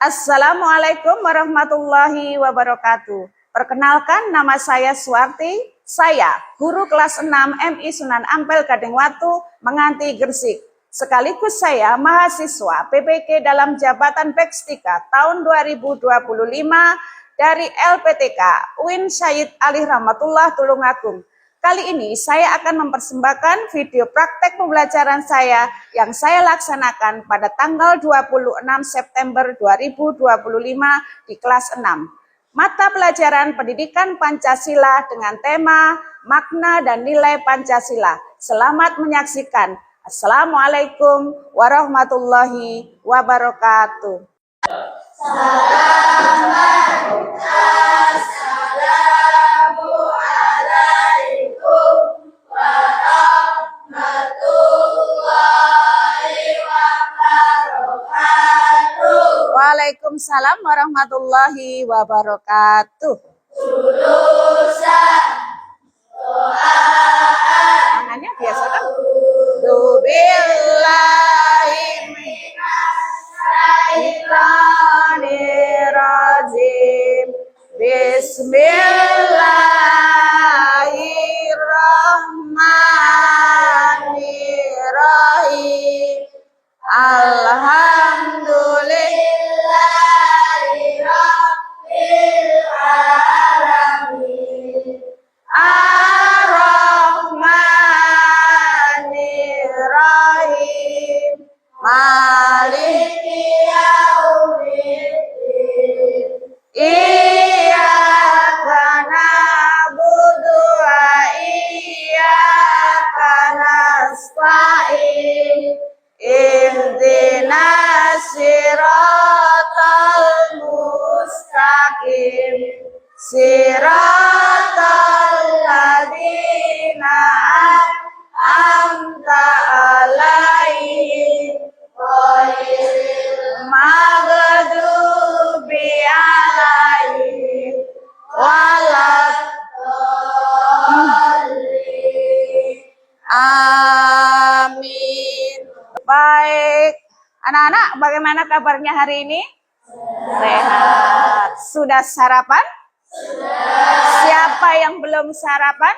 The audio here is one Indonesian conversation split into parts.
Assalamualaikum warahmatullahi wabarakatuh. Perkenalkan, nama saya Suwarti. Saya guru kelas 6 MI Sunan Ampel Gadingwatu, Menganti, Gresik. Sekaligus saya mahasiswa PPK dalam jabatan Pekstika tahun 2025 dari LPTK UIN Syed Ali Rahmatullah Tulungagung. Kali ini saya akan mempersembahkan video praktek pembelajaran saya yang saya laksanakan pada tanggal 26 September 2025 di kelas 6. Mata pelajaran Pendidikan Pancasila dengan tema Makna dan Nilai Pancasila. Selamat menyaksikan. Assalamualaikum warahmatullahi wabarakatuh. Waalaikumsalam warahmatullahi wabarakatuh. Tangannya biasa kan? Bismillahirrahmanirrahim. Bismillahirrahmanirrahim. Alhamdulillahirrahmanirrahim. Ar-Rahmanirrahim. Maliki yaumiddin. Iyyaka na'budu wa iyyaka nasta'in. Ihdinas siratal mustaqim. Siratal ladzina an'amta 'alaihim ghairil maghdubi 'alaihim waladdallin. Amin. Baik, anak-anak, bagaimana kabarnya hari ini? Sehat. Sudah sarapan? Siapa yang belum sarapan?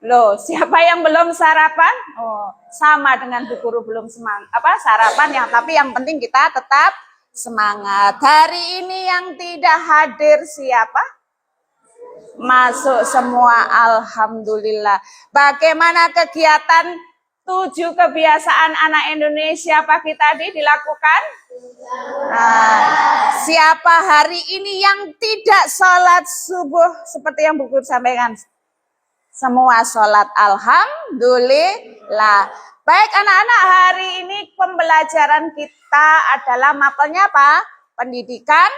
Loh, siapa yang belum sarapan? Oh, sama dengan Bu Guru belum sarapan ya, tapi yang penting kita tetap semangat. Hari ini yang tidak hadir siapa? Masuk semua, alhamdulillah. Bagaimana kegiatan 7 kebiasaan anak Indonesia pagi tadi dilakukan? Nah, siapa hari ini yang tidak sholat subuh seperti yang Bu Guru sampaikan? Semua sholat, alhamdulillah. Baik anak-anak, hari ini pembelajaran kita adalah mapelnya apa? Pendidikan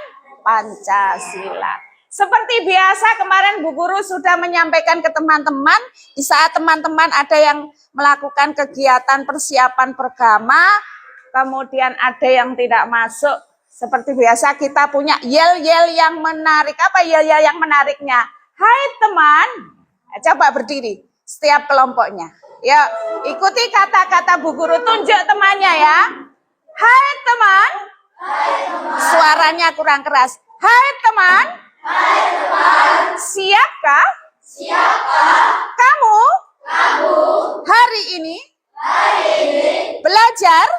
Pancasila. Seperti biasa kemarin Bu Guru sudah menyampaikan ke teman-teman, di saat teman-teman ada yang melakukan kegiatan persiapan pergama, kemudian ada yang tidak masuk. Seperti biasa kita punya yel-yel yang menarik. Apa yel-yel yang menariknya? Hai teman, coba berdiri setiap kelompoknya. Ya, ikuti kata-kata Bu Guru, tunjuk temannya ya. Hai teman. Suaranya kurang keras. Hai teman. Siapkah? Kamu? Hari ini? Belajar?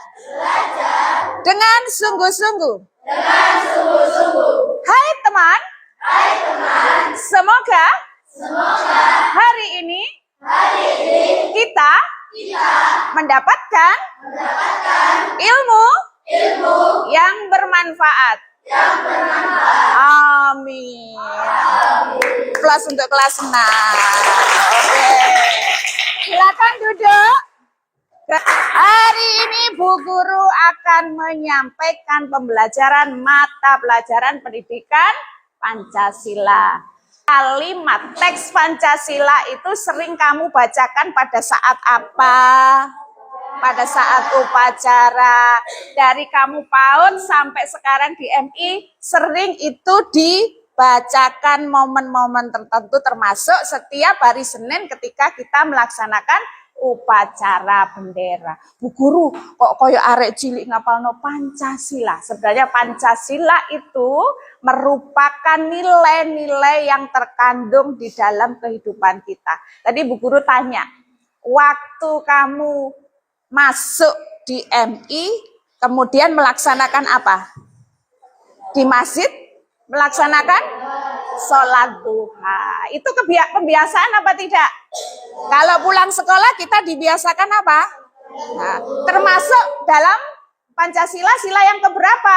Dengan sungguh-sungguh. Hai teman. Semoga hari ini kita mendapatkan ilmu yang bermanfaat. Amin. Plus untuk kelas 6. Oke. Silakan duduk. Hari ini Bu Guru akan menyampaikan pembelajaran mata pelajaran Pendidikan Pancasila. Kalimat teks Pancasila itu sering kamu bacakan pada saat apa? Pada saat upacara. Dari kamu PAUD sampai sekarang di MI, sering itu dibacakan momen-momen tertentu, termasuk setiap hari Senin ketika kita melaksanakan upacara bendera. Bu Guru, kok koyo arek cilik ngapalno Pancasila. Sebenarnya Pancasila itu merupakan nilai-nilai yang terkandung di dalam kehidupan kita. Tadi Bu Guru tanya, waktu kamu masuk di MI, kemudian melaksanakan apa? Di masjid melaksanakan sholat duha. Itu kebiasaan apa tidak? Kalau pulang sekolah kita dibiasakan apa? Nah, termasuk dalam Pancasila sila yang keberapa?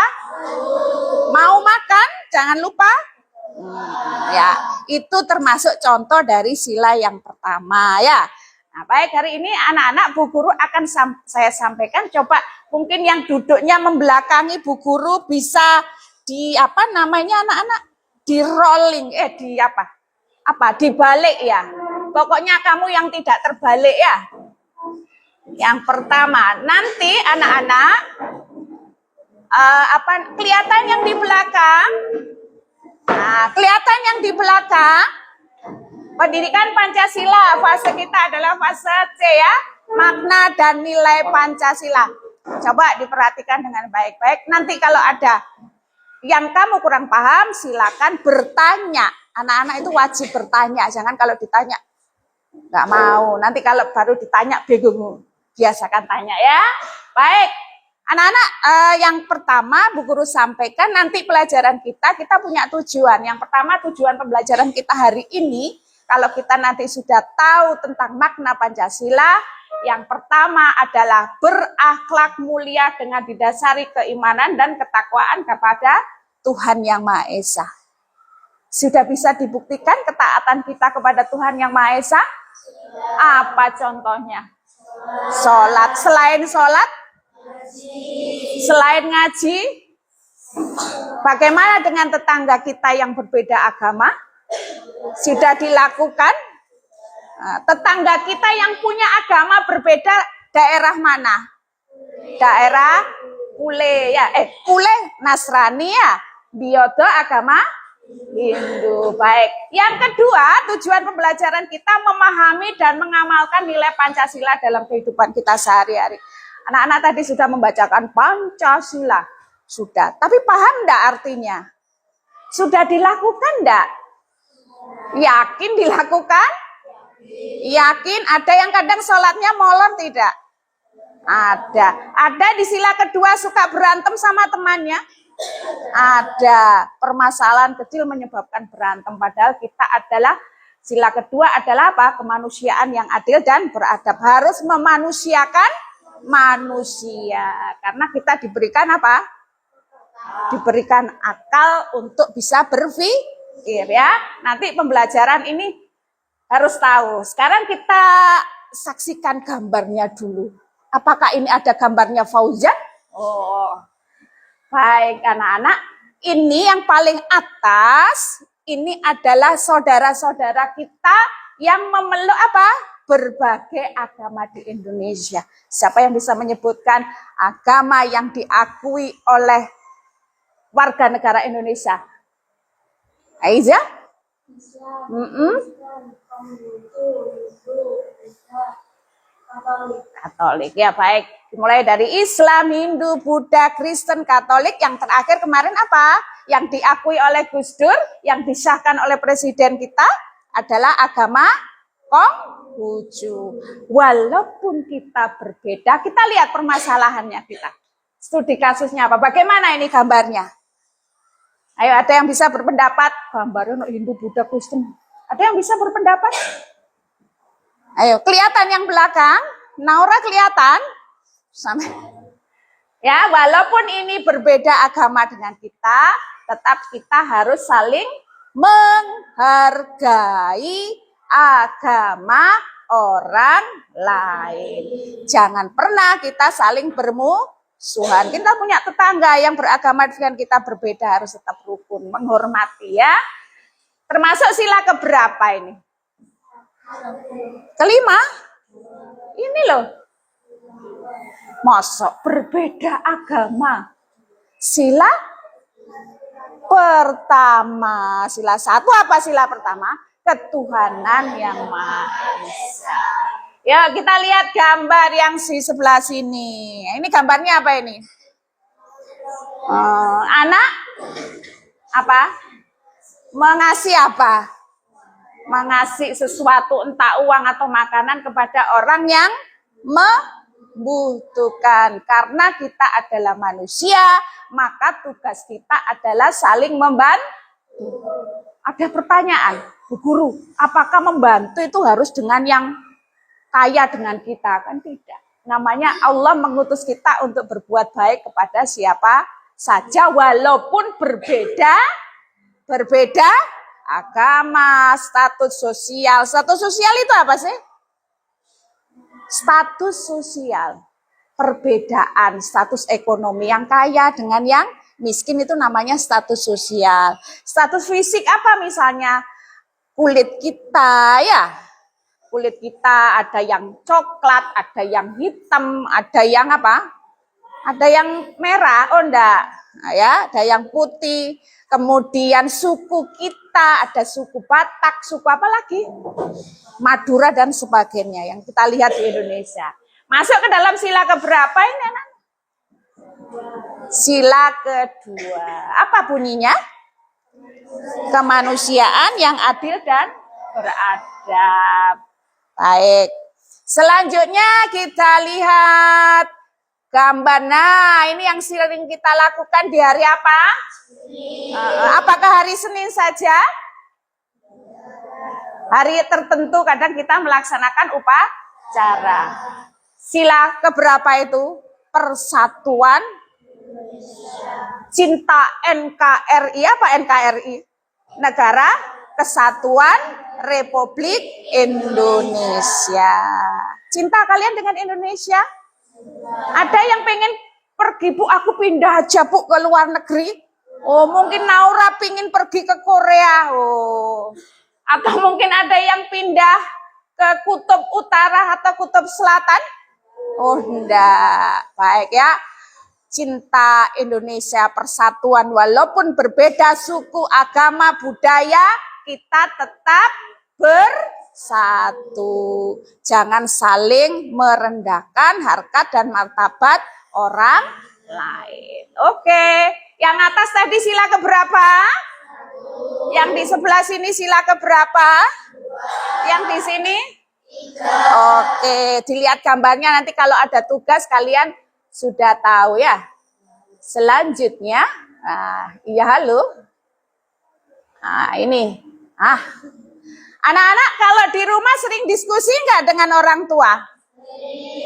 Mau makan, jangan lupa. Ya, itu termasuk contoh dari sila yang pertama ya. Nah, baik, hari ini anak-anak Bu Guru akan saya sampaikan. Coba mungkin yang duduknya membelakangi Bu Guru bisa di apa namanya anak-anak? Di rolling, dibalik ya. Pokoknya kamu yang tidak terbalik ya. Yang pertama, nanti anak-anak kelihatan yang di belakang? Nah, kelihatan yang di belakang? Pendidikan Pancasila, fase kita adalah fase C ya, makna dan nilai Pancasila. Coba diperhatikan dengan baik-baik. Nanti kalau ada yang kamu kurang paham, silakan bertanya. Anak-anak itu wajib bertanya, jangan kalau ditanya nggak mau. Nanti kalau baru ditanya bingung, biasakan tanya ya. Baik, anak-anak, yang pertama Bu Guru sampaikan nanti pelajaran kita punya tujuan. Yang pertama tujuan pembelajaran kita hari ini, kalau kita nanti sudah tahu tentang makna Pancasila, yang pertama adalah berakhlak mulia dengan didasari keimanan dan ketakwaan kepada Tuhan Yang Maha Esa. Sudah bisa dibuktikan ketaatan kita kepada Tuhan Yang Maha Esa? Apa contohnya? Sholat. Selain sholat? Selain ngaji? Bagaimana dengan tetangga kita yang berbeda agama? Sudah dilakukan? Tetangga kita yang punya agama berbeda daerah mana? Daerah Pule ya, Pule Nasrani ya, Biodo agama Hindu. Baik. Yang kedua, tujuan pembelajaran kita memahami dan mengamalkan nilai Pancasila dalam kehidupan kita sehari-hari. Anak-anak tadi sudah membacakan Pancasila. Sudah. Tapi paham enggak artinya? Sudah dilakukan enggak? Yakin dilakukan? Yakin? Ada yang kadang sholatnya molor tidak? Ada. Ada di sila kedua suka berantem sama temannya? Ada. Permasalahan kecil menyebabkan berantem. Padahal kita adalah, sila kedua adalah apa? Kemanusiaan yang adil dan beradab. Harus memanusiakan manusia. Karena kita diberikan apa? Diberikan akal untuk bisa berpikir ya. Nanti pembelajaran ini harus tahu. Sekarang kita saksikan gambarnya dulu. Apakah ini ada gambarnya Fauzan? Oh, baik anak-anak. Ini yang paling atas, ini adalah saudara-saudara kita yang memeluk apa? Berbagai agama di Indonesia. Siapa yang bisa menyebutkan agama yang diakui oleh warga negara Indonesia? Aiza? Katolik ya, baik. Dimulai dari Islam, Hindu, Buddha, Kristen, Katolik. Yang terakhir kemarin apa? Yang diakui oleh Gus Dur, yang disahkan oleh presiden kita adalah agama Konghucu. Walaupun kita berbeda, kita lihat permasalahannya kita. Studi kasusnya apa? Bagaimana ini gambarnya? Ayo, ada yang bisa berpendapat? Gambarnya Hindu, Buddha, Kristen. Ada yang bisa berpendapat? Ayo, kelihatan yang belakang? Naura kelihatan? Sampai. Ya, walaupun ini berbeda agama dengan kita, tetap kita harus saling menghargai agama orang lain. Jangan pernah kita saling bermusuhan. Kita punya tetangga yang beragama dengan kita berbeda, harus tetap rukun, menghormati ya. Termasuk sila keberapa ini? Kelima? Ini loh. Masa berbeda agama? Sila pertama. Sila satu apa sila pertama? Ketuhanan yang Maha Esa. Ya, kita lihat gambar yang di sebelah sini. Ini gambarnya apa ini? Anak apa? Mengasih apa? Mengasih sesuatu, entah uang atau makanan kepada orang yang membutuhkan. Karena kita adalah manusia, maka tugas kita adalah saling membantu. Ada pertanyaan, Bu Guru, apakah membantu itu harus dengan yang kaya dengan kita? Kan tidak. Namanya Allah mengutus kita untuk berbuat baik kepada siapa saja, walaupun berbeda agama, status sosial. Status sosial itu apa sih? Status sosial. Perbedaan status ekonomi yang kaya dengan yang miskin itu namanya status sosial. Status fisik apa misalnya? Kulit kita ya. Kulit kita ada yang coklat, ada yang hitam, ada yang apa? Ada yang merah, oh enggak. Nah, ya, ada yang putih. Kemudian suku kita, ada suku Batak, suku apa lagi? Madura dan sebagainya yang kita lihat di Indonesia. Masuk ke dalam sila keberapa ini anak? Sila kedua. Apa bunyinya? Kemanusiaan yang adil dan beradab. Baik. Selanjutnya kita lihat gambar. Nah, ini yang sering kita lakukan di hari apa? Apakah hari Senin saja? Hari tertentu kadang kita melaksanakan upacara. Sila keberapa itu? Persatuan Cinta NKRI. Apa NKRI? Negara Kesatuan Republik Indonesia. Cinta kalian dengan Indonesia? Ada yang pengen pergi, Bu, aku pindah aja, Bu, ke luar negeri. Oh, mungkin Naura pengen pergi ke Korea. Oh. Atau mungkin ada yang pindah ke kutub utara atau kutub selatan? Oh, enggak. Baik ya. Cinta Indonesia, persatuan, walaupun berbeda suku, agama, budaya, kita tetap bersatu. Jangan saling merendahkan harkat dan martabat orang lain. Oke, yang atas tadi sila keberapa? Yang di sebelah sini sila keberapa? Yang di sini? Oke, dilihat gambarnya, nanti kalau ada tugas kalian sudah tahu ya. Selanjutnya, iya halo. Nah, ini. Anak-anak kalau di rumah sering diskusi nggak dengan orang tua?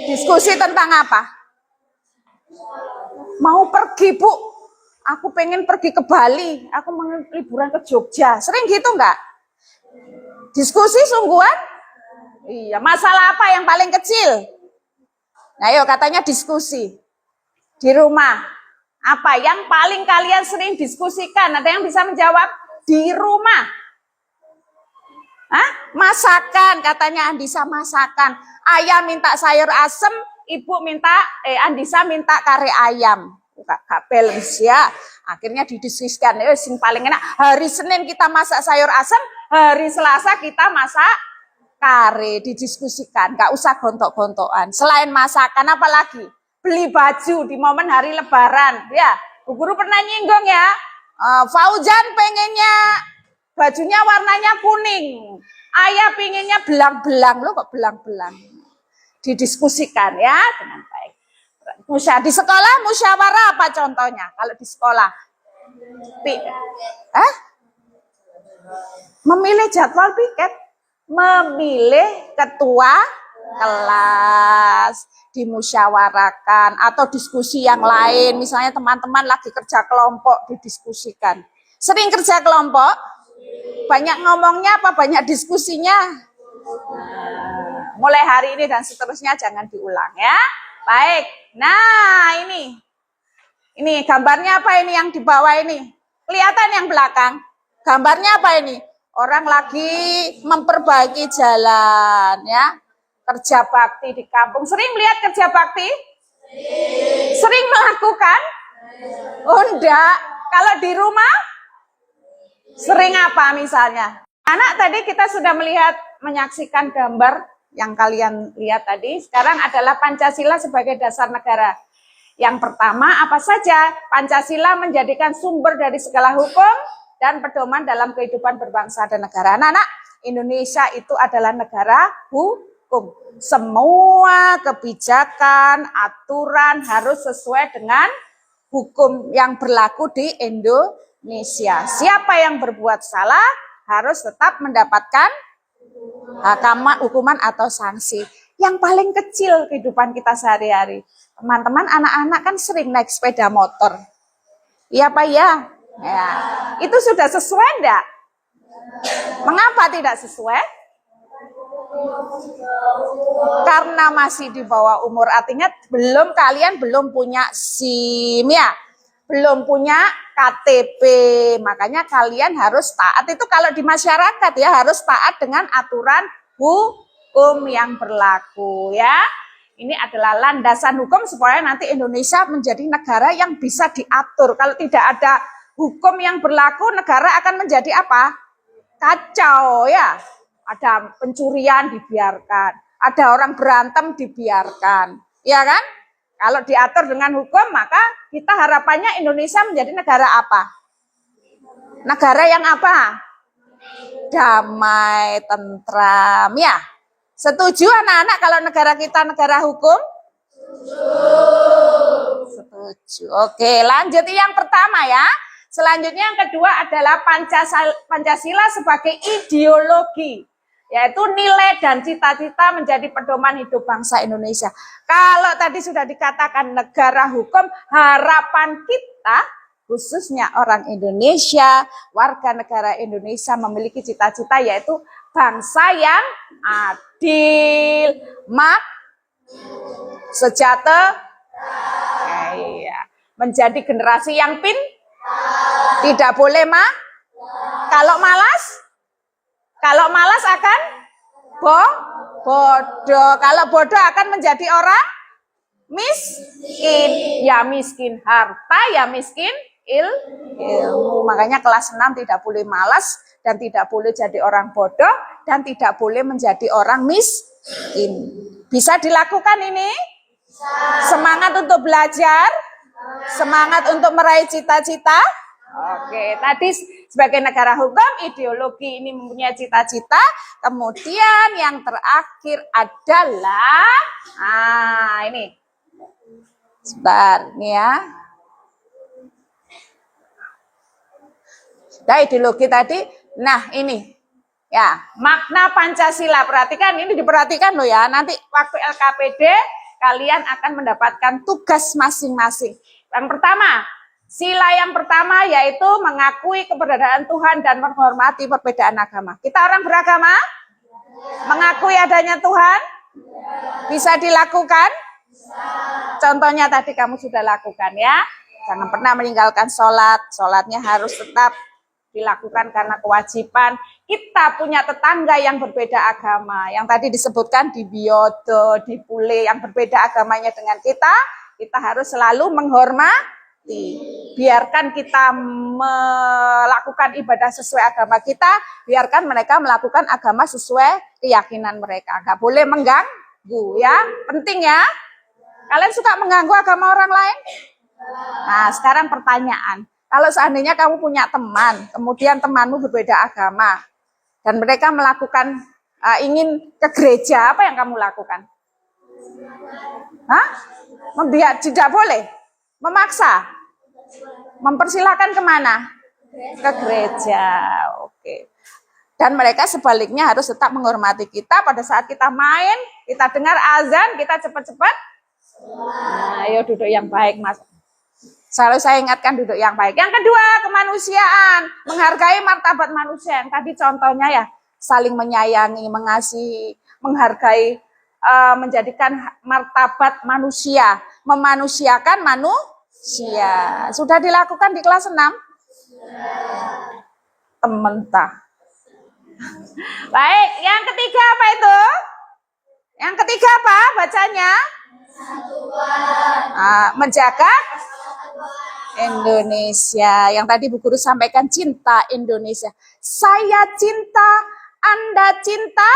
Diskusi tentang apa? Mau pergi, Bu. Aku pengen pergi ke Bali. Aku mau liburan ke Jogja. Sering gitu nggak? Diskusi sungguhan? Iya, masalah apa yang paling kecil? Nah, yuk katanya diskusi. Di rumah. Apa yang paling kalian sering diskusikan? Ada yang bisa menjawab? Di rumah. Masakan, katanya Andisa masakan. Ayah minta sayur asem, ibu minta, Andisa minta kare ayam. Gak balance ya. Akhirnya didiskusikan. Yang paling enak, hari Senin kita masak sayur asem, hari Selasa kita masak kare. Didiskusikan, gak usah gontok-gontokan. Selain masakan, apa lagi? Beli baju di momen hari Lebaran. Ya, Bu Guru pernah nyinggung ya. Fauzan pengennya bajunya warnanya kuning. Ayah pinginnya belang-belang. Loh kok belang-belang? Didiskusikan ya dengan baik. Di sekolah musyawarah apa contohnya? Kalau di sekolah. Memilih jadwal piket. Memilih ketua kelas. Dimusyawarakan. Atau diskusi yang lain. Misalnya teman-teman lagi kerja kelompok didiskusikan. Sering kerja kelompok? Banyak ngomongnya apa banyak diskusinya? Mulai hari ini dan seterusnya jangan diulang ya. Baik. Nah, ini gambarnya apa ini yang di bawah ini? Kelihatan yang belakang. Gambarnya apa ini? Orang lagi memperbaiki jalan ya. Kerja bakti di kampung. Sering melihat kerja bakti? Sering melakukan? Oh enggak. Kalau di rumah? Sering apa misalnya? Anak tadi kita sudah menyaksikan gambar yang kalian lihat tadi. Sekarang adalah Pancasila sebagai dasar negara. Yang pertama, apa saja? Pancasila menjadikan sumber dari segala hukum dan pedoman dalam kehidupan berbangsa dan negara. Anak-anak, Indonesia itu adalah negara hukum. Semua kebijakan, aturan harus sesuai dengan hukum yang berlaku di Indonesia. Siapa yang berbuat salah harus tetap mendapatkan hukuman atau sanksi. Yang paling kecil kehidupan kita sehari-hari. Teman-teman, anak-anak kan sering naik sepeda motor. Iya Pak ya? Ya. Itu sudah sesuai enggak? Mengapa tidak sesuai? Karena masih di bawah umur, artinya kalian belum punya SIM ya, belum punya KTP, makanya kalian harus taat itu kalau di masyarakat ya, harus taat dengan aturan hukum yang berlaku ya. Ini adalah landasan hukum supaya nanti Indonesia menjadi negara yang bisa diatur. Kalau tidak ada hukum yang berlaku, negara akan menjadi apa? Kacau ya. Ada pencurian dibiarkan, ada orang berantem dibiarkan, ya kan? Kalau diatur dengan hukum, maka kita harapannya Indonesia menjadi negara apa? Negara yang apa? Damai, tentram, ya. Setuju anak-anak kalau negara kita negara hukum? Setuju. Oke, lanjut yang pertama ya. Selanjutnya yang kedua adalah Pancasila sebagai ideologi, yaitu nilai dan cita-cita menjadi pedoman hidup bangsa Indonesia. Kalau tadi sudah dikatakan negara hukum, harapan kita khususnya orang Indonesia, warga negara Indonesia memiliki cita-cita yaitu bangsa yang adil, sejahtera, menjadi generasi yang tidak boleh kalau malas akan bodoh. Kalau bodoh akan menjadi orang miskin. Ya miskin harta, ya miskin ilmu. Makanya kelas 6 tidak boleh malas dan tidak boleh jadi orang bodoh dan tidak boleh menjadi orang miskin. Bisa dilakukan ini? Semangat untuk belajar, semangat untuk meraih cita-cita. Oke, tadi sebagai negara hukum, ideologi ini mempunyai cita-cita. Kemudian yang terakhir adalah, ini. Sebentar, ini ya. Sudah ideologi tadi. Nah, ini. Ya, makna Pancasila. Perhatikan, ini diperhatikan loh ya. Nanti waktu LKPD, kalian akan mendapatkan tugas masing-masing. Yang pertama, sila yang pertama yaitu mengakui keberadaan Tuhan dan menghormati perbedaan agama. Kita orang beragama? Mengakui adanya Tuhan? Bisa dilakukan? Contohnya tadi kamu sudah lakukan ya. Jangan pernah meninggalkan sholat. Sholatnya harus tetap dilakukan karena kewajiban. Kita punya tetangga yang berbeda agama. Yang tadi disebutkan di Biodo, di Pule, yang berbeda agamanya dengan kita harus selalu menghormati. Biarkan kita melakukan ibadah sesuai agama kita, biarkan mereka melakukan agama sesuai keyakinan mereka. Gak boleh mengganggu ya, penting ya. Kalian suka mengganggu agama orang lain? Nah, sekarang pertanyaan. Kalau seandainya kamu punya teman, kemudian temanmu berbeda agama, dan mereka melakukan, ingin ke gereja, apa yang kamu lakukan? Tidak boleh? Memaksa? Mempersilahkan kemana? Ke gereja. Oke. Dan mereka sebaliknya harus tetap menghormati kita pada saat kita main, kita dengar azan, kita cepat-cepat. Ayo duduk yang baik, Mas. Selalu saya ingatkan duduk yang baik. Yang kedua, kemanusiaan. Menghargai martabat manusia. Yang tadi contohnya ya, saling menyayangi, mengasihi, menghargai, menjadikan martabat manusia. Memanusiakan manusia. Sudah dilakukan di kelas 6? Tementah. Baik, yang ketiga apa itu? Yang ketiga apa bacanya? Menjaga Indonesia. Yang tadi Bu Guru sampaikan, cinta Indonesia. Saya cinta, Anda cinta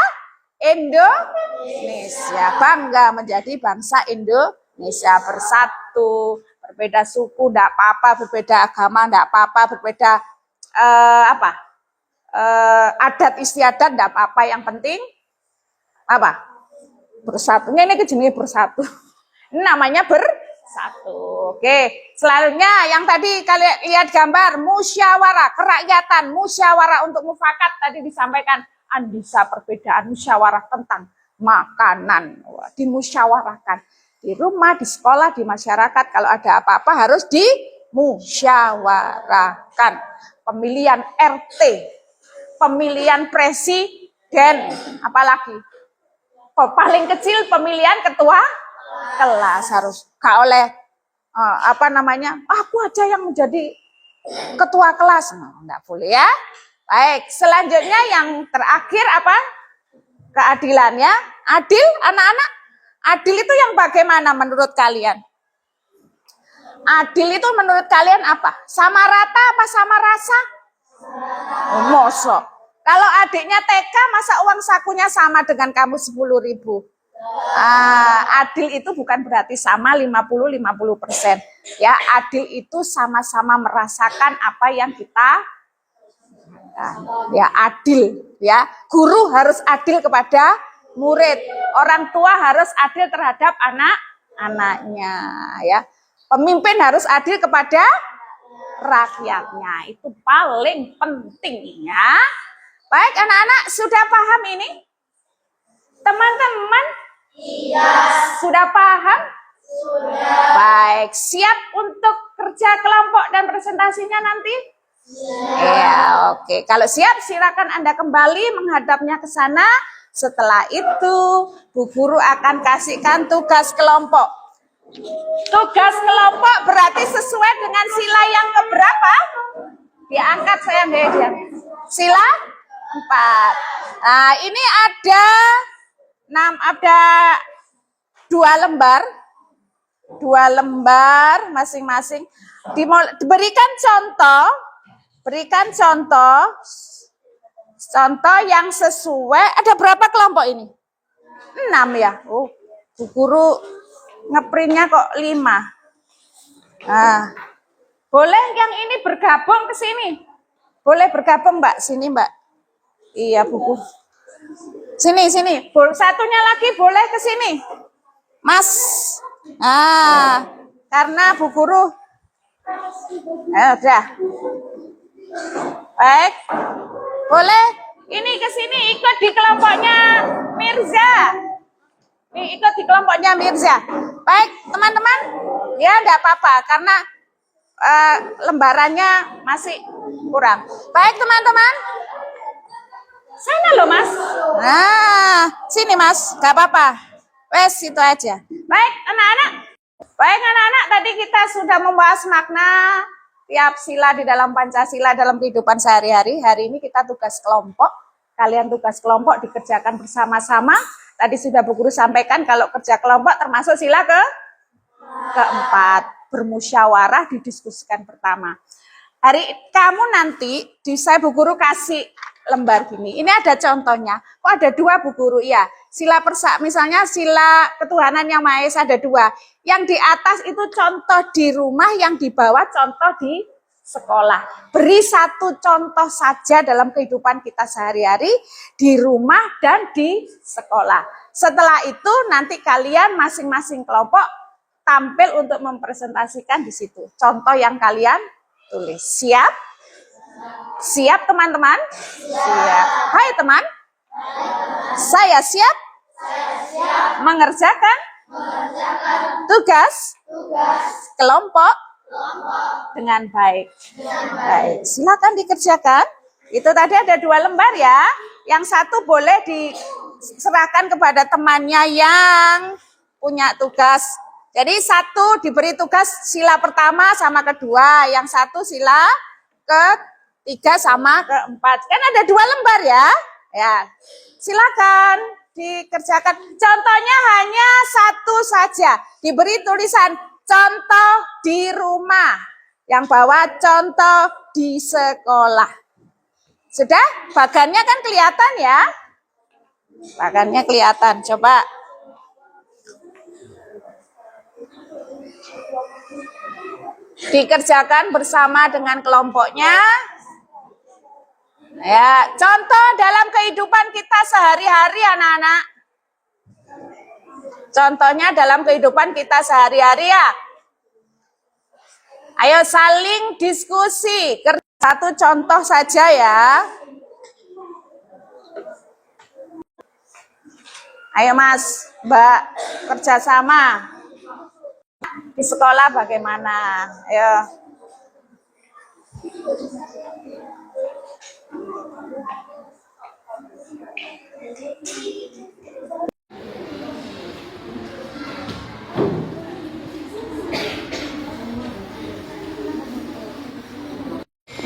Indonesia. Bangga menjadi bangsa Indonesia, bersatu, berbeda suku enggak apa-apa, berbeda agama enggak apa-apa, berbeda adat istiadat enggak apa-apa, yang penting apa? Bersatu. Ini kejenenge bersatu. Ini namanya bersatu. Oke, selanjutnya yang tadi kalian lihat gambar musyawarah, kerakyatan, musyawarah untuk mufakat tadi disampaikan andisa perbedaan musyawarah tentang makanan. Wah, dimusyawarahkan di rumah, di sekolah, di masyarakat. Kalau ada apa-apa harus dimusyawarahkan. Pemilihan RT, pemilihan presiden, apalagi paling kecil pemilihan ketua kelas harus gak oleh aku aja yang menjadi ketua kelas, enggak boleh ya. Baik, selanjutnya yang terakhir apa? Keadilannya. Adil, anak-anak. Adil itu yang bagaimana menurut kalian? Adil itu menurut kalian apa? Sama rata apa sama rasa? Mosok. Kalau adiknya TK, masa uang sakunya sama dengan kamu 10.000? Adil itu bukan berarti sama 50-50%. Ya, adil itu sama-sama merasakan apa yang kita ya adil. Ya, guru harus adil kepada murid. Orang tua harus adil terhadap anak-anaknya. Ya, pemimpin harus adil kepada rakyatnya. Itu paling penting ya. Baik anak-anak, sudah paham ini? Teman-teman? Iya. Sudah paham? Sudah. Baik, siap untuk kerja kelompok dan presentasinya nanti? Ya, oke. Kalau siap, silakan Anda kembali menghadapnya ke sana. Setelah itu, Bu Guru akan kasihkan tugas kelompok. Tugas kelompok berarti sesuai dengan sila yang keberapa? Diangkat sayang dia. Sila 4. Nah, ini ada 2 lembar. 2 lembar masing-masing. Berikan contoh yang sesuai. Ada berapa kelompok ini? 6 ya. Oh, Bu Guru ngeprintnya kok 5. Nah, boleh yang ini bergabung ke sini. Boleh bergabung Mbak, sini Mbak. Iya buku. Sini. Satunya lagi boleh ke sini. Mas. Karena Bu Guru. Udah. Baik. Boleh. Ini ke sini ikut di kelompoknya Mirza. Ikut di kelompoknya Mirza. Baik, teman-teman. Ya, enggak apa-apa karena lembarannya masih kurang. Baik, teman-teman. Sana loh, Mas. Nah, sini, Mas. Enggak apa-apa. Wes, itu aja. Baik, anak-anak. Tadi kita sudah membahas makna tiap sila di dalam Pancasila dalam kehidupan sehari-hari. Hari ini kita tugas kelompok. Kalian tugas kelompok dikerjakan bersama-sama. Tadi sudah Bu Guru sampaikan kalau kerja kelompok termasuk sila keempat. Bermusyawarah didiskusikan pertama. Hari kamu nanti saya Bu Guru kasih lembar gini. Ini ada contohnya. Kok ada 2 Bu Guru? Ya, misalnya sila ketuhanan yang Maha Esa ada 2. Yang di atas itu contoh di rumah, yang di bawah contoh di sekolah. Beri 1 contoh saja dalam kehidupan kita sehari-hari di rumah dan di sekolah. Setelah itu nanti kalian masing-masing kelompok tampil untuk mempresentasikan di situ. Contoh yang kalian tulis. Siap? Siap teman-teman? Siap. Hai teman. Saya siap mengerjakan tugas kelompok dengan baik. Baik, silakan dikerjakan. Itu tadi ada 2 lembar ya. Yang 1 boleh diserahkan kepada temannya yang punya tugas. Jadi 1 diberi tugas sila pertama sama kedua, yang 1 sila ketiga sama keempat. Kan ada 2 lembar ya. Ya, silakan dikerjakan. Contohnya hanya 1 saja. Diberi tulisan contoh di rumah. Yang bawah contoh di sekolah. Sudah? Bagannya kan kelihatan ya. Tangannya kelihatan, coba. Dikerjakan bersama dengan kelompoknya. Ya, contoh dalam kehidupan kita sehari-hari anak-anak. Contohnya dalam kehidupan kita sehari-hari ya. Ayo saling diskusi. Satu contoh saja ya. Ayo Mas, Mbak, kerjasama. Di sekolah bagaimana? Ayo.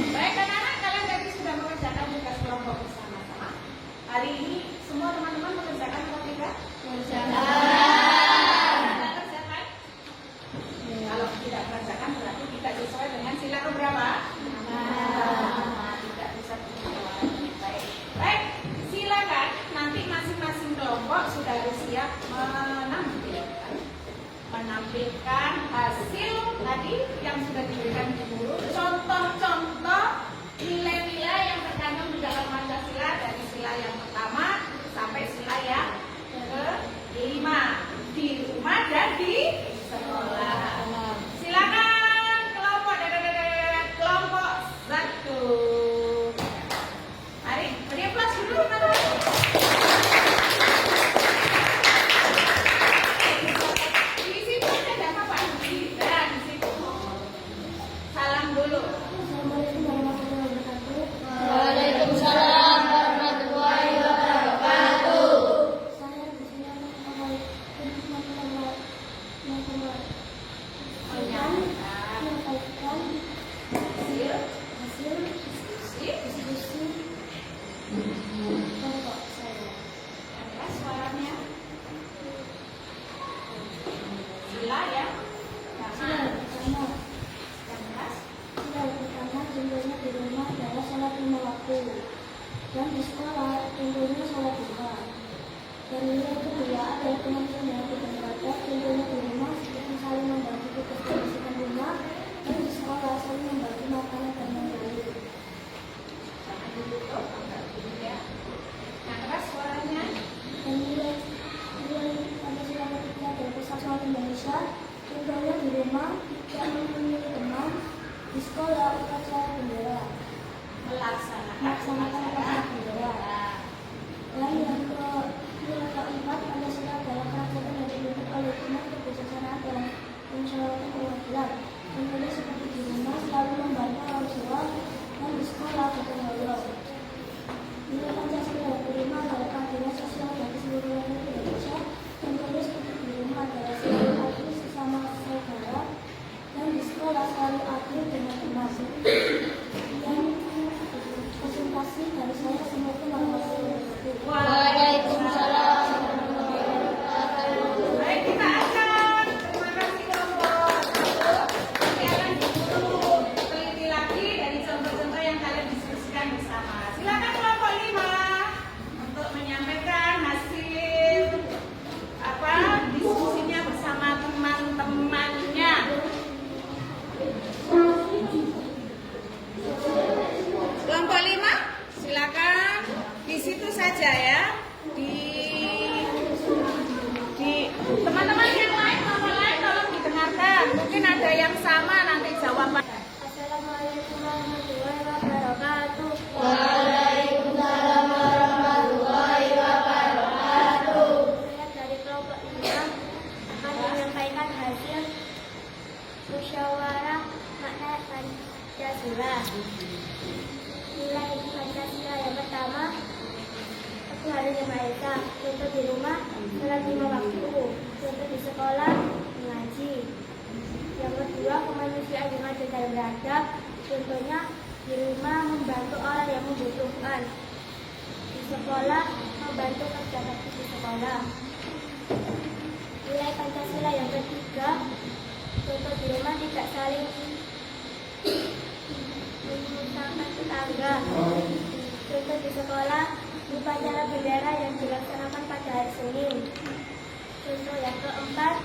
Baik anak-anak, kalian tadi sudah mengerjakan tugas kelompok bersama-sama. Hari ini semua teman-teman mengerjakan atau tidak? Mengerjakan. Kalau tidak mengerjakan berarti tidak sesuai dengan sila keberapa? Tidak bisa dijawab. Baik, silakan nanti masing-masing kelompok sudah siap menampilkan hasil tadi yang sudah diberikan guru. Contoh-contoh nilai-nilai yang terkandung di dalam Pancasila dari sila yang pertama sampai sila yang kelima di rumah dan di sekolah. Silakan kelompok kelompok 1. Mari, beri aplaus dulu teman-teman. Di situ ada apa Pak? Dan di situ. Salam dulu. Waalaikumsalam warahmatullahi wabarakatuh. Saya di sini menyampaikan hasil diskusi kelompok saya. Ada suaranya. Sila ya. Sila pertama contohnya di rumah adalah sholat 5 waktu, dan di sekolah contohnya sholat 2. Dan nilai kedua adalah kemampuan dalam beribadah, contohnya di rumah seperti saling membantu tugas kebersihan rumah, dan di sekolah saling membantu makanan dan lain-lain. Jangan ditutup, agak dulu ya. Nah, keras suaranya. Dan nilai Pancasila ketiga adalah persatuan Indonesia, contohnya di rumah tidak mempunyai teman, di sekolah upacara bendera, melaksanakan upacara bendera. Dan yang keempat, Pancasila adalah kerajaan yang dibentuk oleh umat kebijaksanaan dalam menjalankan perwakilan, contohnya seperti di rumah selalu membantu orang tua, dan di sekolah gotong royong. Nilai Pancasila yang kelima adalah keadilan sosial bagi seluruh rakyat Indonesia, contohnya seperti di rumah adalah selalu adil sesama saudara, dan di sekolah selalu adil dengan teman. Dan presentasi dari saya semoga bermanfaat. Waalaikumsalam. Baik, kita akan. Terima kasih kelompok 1. Kalian dulu teliti lagi dari contoh-contoh yang kalian diskusikan bersama. Silakan kelompok 5 untuk menyampaikan hasil diskusinya bersama teman-temannya. Kelompok 5, silakan di situ saja ya. Di teman-teman yang lain, kelompok lain tolong didengarkan. Mungkin ada yang sama nanti jawaban. Assalamualaikum warahmatullahi wabarakatuh. Waalaikumsalam warahmatullahi wabarakatuh. Saya dari kelompok 5 akan menyampaikan hasil musyawarah makna Pancasila. Nilai Pancasila yang pertama, Satu Hari Maha Esa. Contoh di rumah, sholat 5 waktu. Contoh di sekolah, mengaji. Yang kedua, kemanusiaan yang adil dan beradab. Contohnya di rumah membantu orang yang membutuhkan. Di sekolah membantu kerja bakti di sekolah. Nilai Pancasila yang ketiga, contoh di rumah tidak saling menyusahkan tetangga. Contoh di sekolah upacara bendera yang dilaksanakan pada hari Senin. Contoh yang keempat,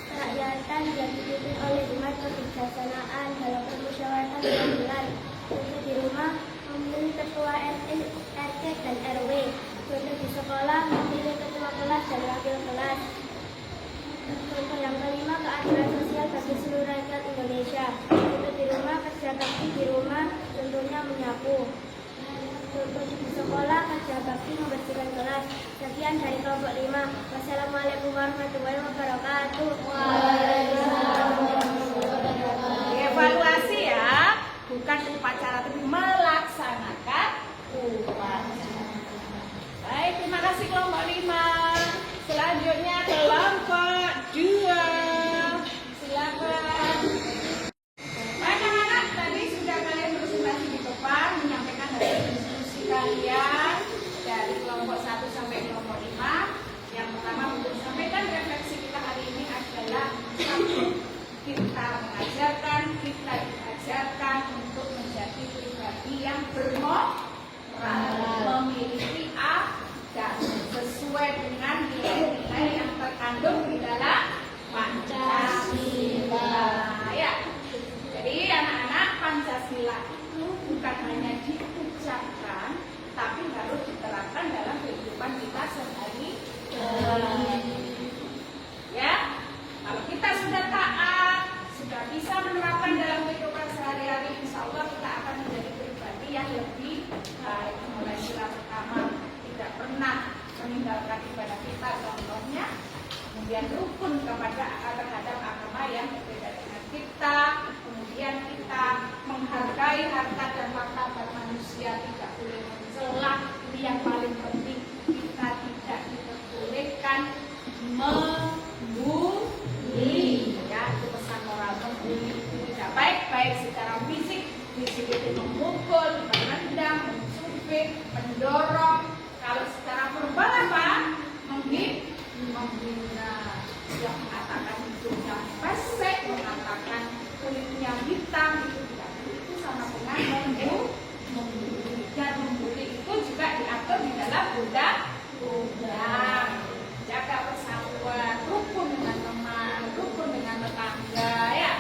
kerakyatan yang dipimpin oleh umat kebijaksanaan dalam permusyawaratan gabungan. Contoh di rumah memilih ketua RT, RT dan RW. Contoh di sekolah memilih ketua kelas dan wakil kelas. Contoh yang kelima, keadilan sosial bagi seluruh rakyat Indonesia. Contoh di rumah, kerja bakti di rumah, contohnya menyapu. Contoh di sekolah, kerja bakti membersihkan kelas. Sekian dari kelompok 5. Wassalamualaikum warahmatullahi wabarakatuh. Evaluasi ya, bukan upacara tapi melaksanakan upacara. Baik, terima kasih kelompok 5. Selanjutnya kelompok 2. Silakan. Baik anak-anak, tadi sudah kalian presentasi di depan menyampaikan hasil diskusi kalian dari kelompok 1 sampai kelompok 5. Yang pertama untuk sampaikan refleksi kita hari ini adalah kita mengajarkan, kita diajarkan untuk menjadi pribadi yang bermoral, memiliki adab sesuai dengan nilai-nilai yang terkandung di dalam Pancasila. Ya, jadi anak-anak, Pancasila itu bukan hanya diucapkan, tapi harus diterapkan dalam kehidupan kita sehari-hari. Ya, kalau kita sudah taat, sudah bisa menerapkan dalam kehidupan sehari-hari, insya Allah kita akan menjadi pribadi yang lebih baik. Mulai sila pertama, tidak pernah meninggalkan ibadah kita, contohnya. Kemudian rukun terhadap agama yang berbeda dengan kita. Kemudian kita menghargai harta dan martabat manusia, tidak boleh mencela. Ini yang paling penting, kita tidak diperbolehkan membuli. Ya, itu pesan moral. Membuli itu tidak baik secara fisik. Fisik itu memukul, menendang, mencubit, mendorong. Kalau secara verbal apa? Menghina, yang mengatakan hidungnya pesek, mengatakan kulitnya hitam, itu tidak. Itu sama dengan membuli. Dan membuli itu juga diatur di dalam undang-undang. Jaga persatuan, rukun dengan teman, rukun dengan tetangga, ya.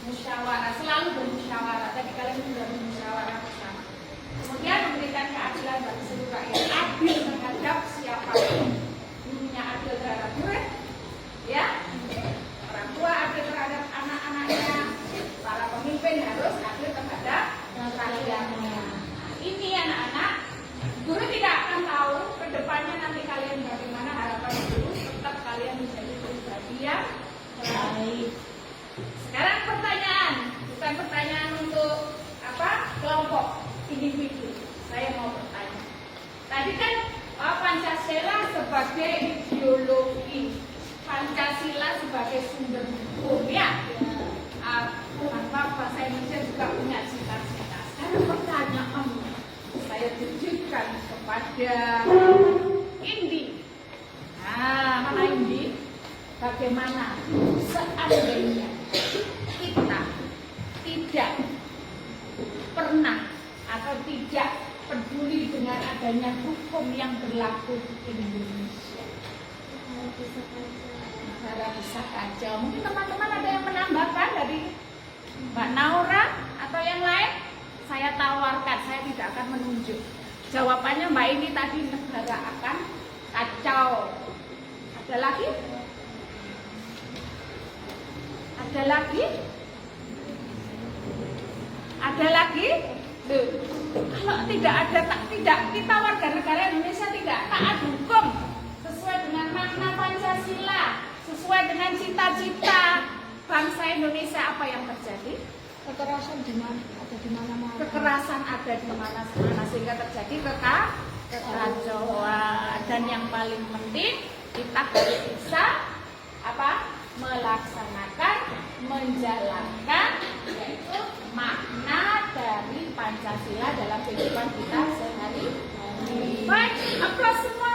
Musyawarah, selalu bermusyawarah. Tadi kalian sudah bermusyawarah bersama. Kemudian memberikan keadilan bagi seluruh rakyat, adil terhadap siapapun. Dunia adil terhadap murid, ya. Orang tua adil terhadap anak-anaknya, para pemimpin harus adil terhadap rakyatnya. Ini anak-anak, guru tidak akan tahu ke depannya nanti kalian bagaimana. Harapan guru tetap kalian menjadi pribadi yang baik. Sekarang pertanyaan, bukan pertanyaan untuk kelompok individu. Saya mau bertanya. Tadi kan Pancasila sebagai ideologi, Pancasila sebagai sumber hukum, ya. Bahasa Indonesia juga punya cita-cita. Sekarang pertanyaannya, saya tujukan kepada Indi. Nah, mana Indi? Bagaimana seandainya kita tidak pernah atau tidak peduli dengan adanya hukum yang berlaku di Indonesia? Negara bisa kacau. Mungkin teman-teman ada yang menambahkan dari Mbak Naura atau yang lain? Saya tawarkan, saya tidak akan menunjuk. Jawabannya Mbak ini tadi, negara akan kacau. Ada lagi? Ada lagi? Ada lagi? Loh, kalau tidak ada, tidak kita warga negara Indonesia tidak taat hukum sesuai dengan makna Pancasila, sesuai dengan cita-cita bangsa Indonesia, apa yang terjadi? Kekerasan ada di mana-mana. Kekerasan ada di mana-mana sehingga terjadi kekacauan. Dan yang paling penting kita harus bisa melaksanakan, menjalankan, yaitu makna dari Pancasila dalam kehidupan kita sehari-hari. Baik, aplaus semua.